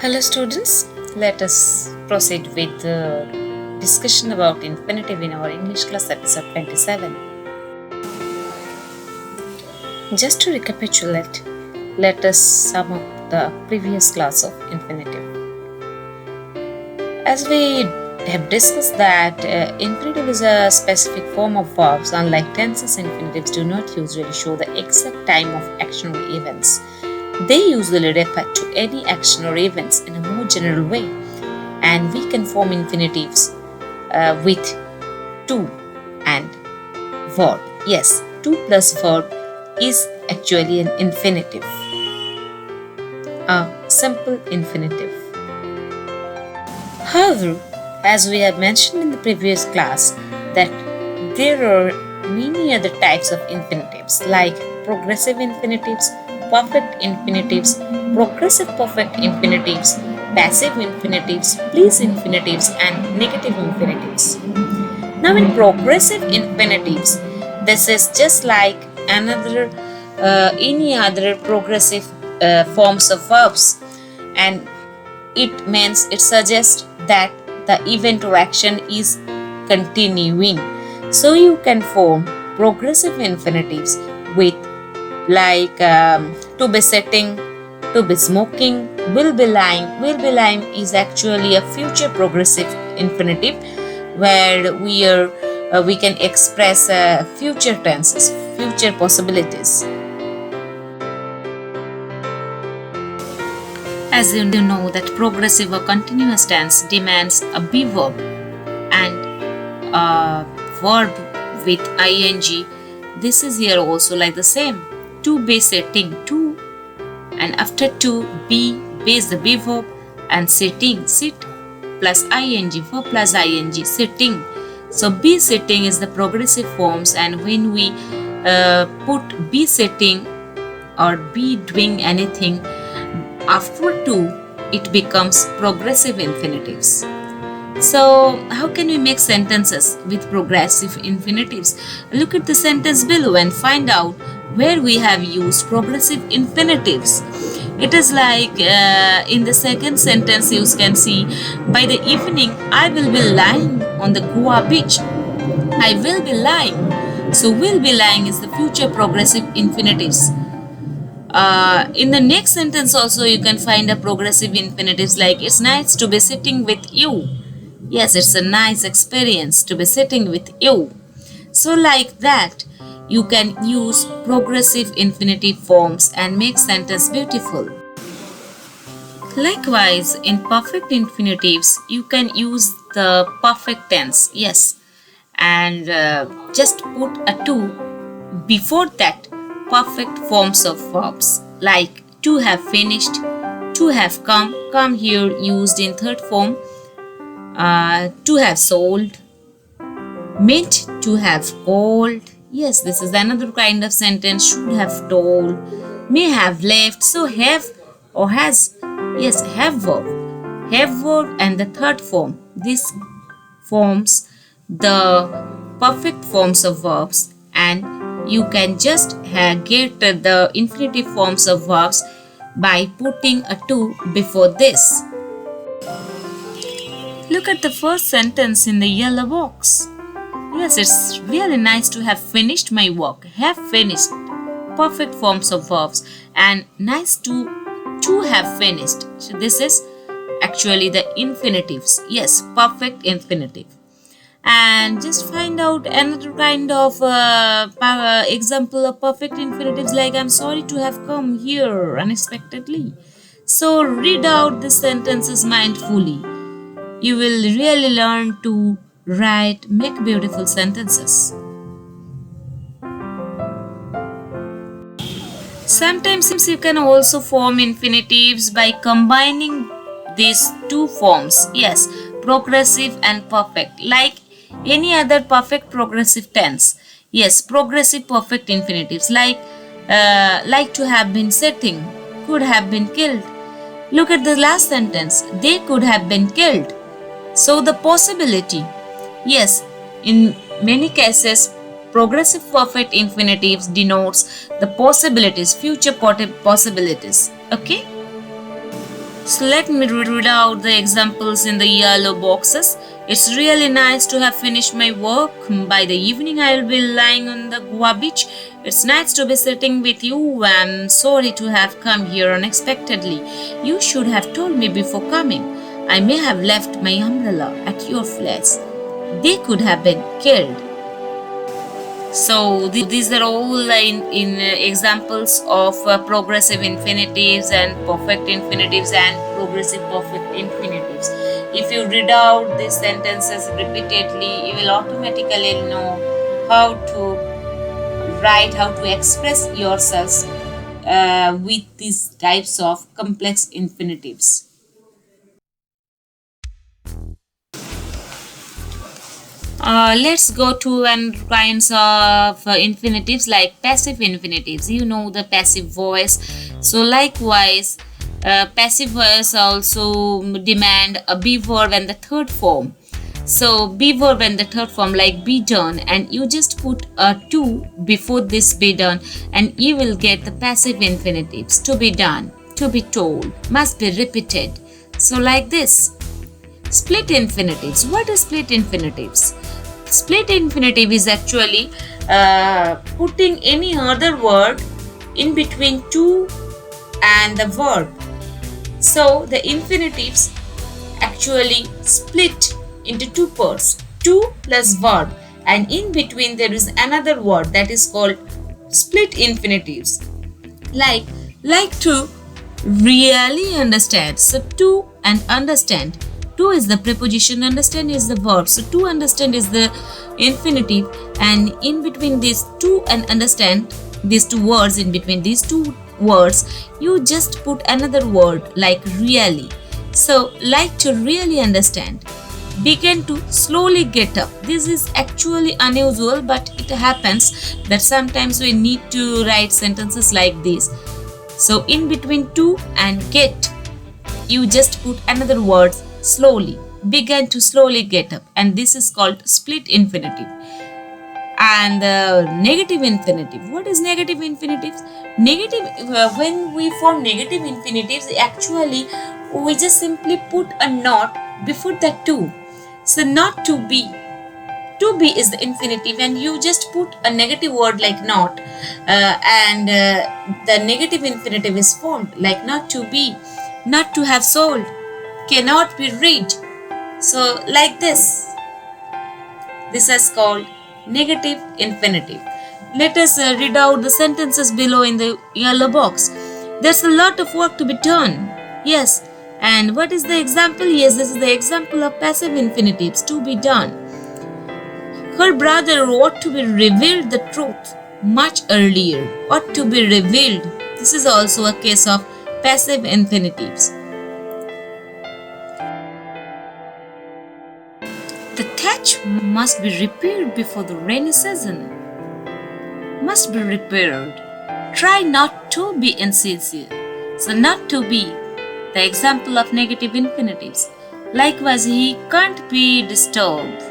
Hello students, let us proceed with the discussion about infinitive in our English class episode 27. Just to recapitulate, let us sum up the previous class of infinitive. As we have discussed that infinitive is a specific form of verbs. Unlike tenses, infinitives do not usually show the exact time of action or events. They usually refer to any action or events in a more general way, and we can form infinitives with to and verb. Yes, to plus verb is actually an infinitive, a simple infinitive. However, as we have mentioned in the previous class, that there are many other types of infinitives like progressive infinitives, perfect infinitives, progressive perfect infinitives, passive infinitives, please infinitives, and negative infinitives. Now, in progressive infinitives, this is just like any other progressive forms of verbs, and it suggests that the event or action is continuing. So you can form progressive infinitives with like to be sitting, to be smoking, will be lying. Will be lying is actually a future progressive infinitive where we can express future tenses, future possibilities. As you know that progressive or continuous tense demands a be verb and a verb with ing. This is here also like the same. To be sitting, to, and after to be is the be verb, and sitting, sit plus ing, verb plus ing, sitting. So be sitting is the progressive forms, and when we put be sitting or be doing anything after to, it becomes progressive infinitives. So, how can we make sentences with progressive infinitives? Look at the sentence below and find out where we have used progressive infinitives. It is like in the second sentence, you can see, by the evening, I will be lying on the Goa beach. I will be lying. So, will be lying is the future progressive infinitives. In the next sentence also you can find a progressive infinitives like it's nice to be sitting with you. Yes, it's a nice experience to be sitting with you. So like that, you can use progressive infinitive forms and make sentence beautiful. Likewise, in perfect infinitives, you can use the perfect tense. Yes, and just put a to before that perfect forms of verbs like to have finished, to have come here used in third form, to have sold, meant to have called. Yes, this is another kind of sentence. Should have told, may have left. So have or has, yes, have verb and the third form. This forms the perfect forms of verbs, and you can just get the infinitive forms of verbs by putting a to before this. Look at the first sentence in the yellow box. Yes, it's really nice to have finished my work. Have finished. Perfect forms of verbs, and nice to have finished. So this is actually the infinitives. Yes, perfect infinitive. And just find out another kind of example of perfect infinitives like I'm sorry to have come here unexpectedly. So read out the sentences mindfully. You will really learn to write, make beautiful sentences. Sometimes you can also form infinitives by combining these two forms. Yes, progressive and perfect, like any other perfect progressive tense. Yes, progressive perfect infinitives like to have been sitting, could have been killed. Look at the last sentence. They could have been killed. So the possibility. Yes, in many cases, progressive perfect infinitives denotes the possibilities, future possibilities. Okay? So let me read out the examples in the yellow boxes. It's really nice to have finished my work. By the evening, I'll be lying on the Goa beach. It's nice to be sitting with you. I'm sorry to have come here unexpectedly. You should have told me before coming. I may have left my umbrella at your place. They could have been killed. So these are all in examples of progressive infinitives and perfect infinitives and progressive perfect infinitives. If you read out these sentences repeatedly, you will automatically know how to write, how to express yourselves with these types of complex infinitives. Let's go to and kinds of infinitives like passive infinitives. You know the passive voice. So likewise, passive voice also demand a be verb and the third form. So be verb and the third form like be done, and you just put a to before this be done, and you will get the passive infinitives to be done, to be told, must be repeated. So like this. Split infinitives. What is split infinitives? Split infinitive is actually putting any other word in between to and the verb. So the infinitives actually split into two parts, to plus verb, and in between there is another word that is called split infinitives. Like to really understand. So to and understand. To is the preposition, understand is the verb. So to understand is the infinitive, and in between these to and understand, these two words, in between these two words, you just put another word like really. So like to really understand. Begin to slowly get up. This is actually unusual, but it happens that sometimes we need to write sentences like this. So in between to and get, you just put another word slowly. Begin to slowly get up, and this is called split infinitive. And the negative infinitive. What is negative infinitives? Negative, when we form negative infinitives, actually we just simply put a not before the to. So not to be. To be is the infinitive, and you just put a negative word like not, and the negative infinitive is formed like not to be, not to have sold, cannot be read. So like this is called negative infinitive. Let us read out the sentences below in the yellow box. There's a lot of work to be done. Yes. And what is the example? Yes, this is the example of passive infinitives, to be done. Her brother ought to be revealed the truth much earlier. Ought to be revealed. This is also a case of passive infinitives. The thatch must be repaired before the rainy season. Must be repaired. Try not to be insincere. So not to be, the example of negative infinitives. Likewise, he can't be disturbed.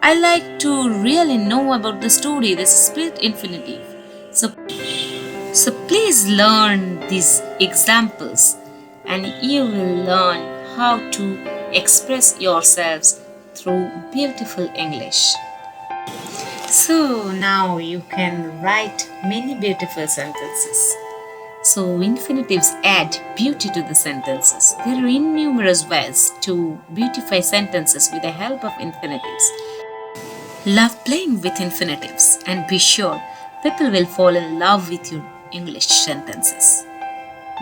I like to really know about the story. This is split infinitive. So please learn these examples, and you will learn how to express yourselves through beautiful English. So now you can write many beautiful sentences. So infinitives add beauty to the sentences. There are innumerable ways to beautify sentences with the help of infinitives. Love playing with infinitives, and be sure people will fall in love with your English sentences.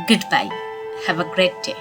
Goodbye. Have a great day.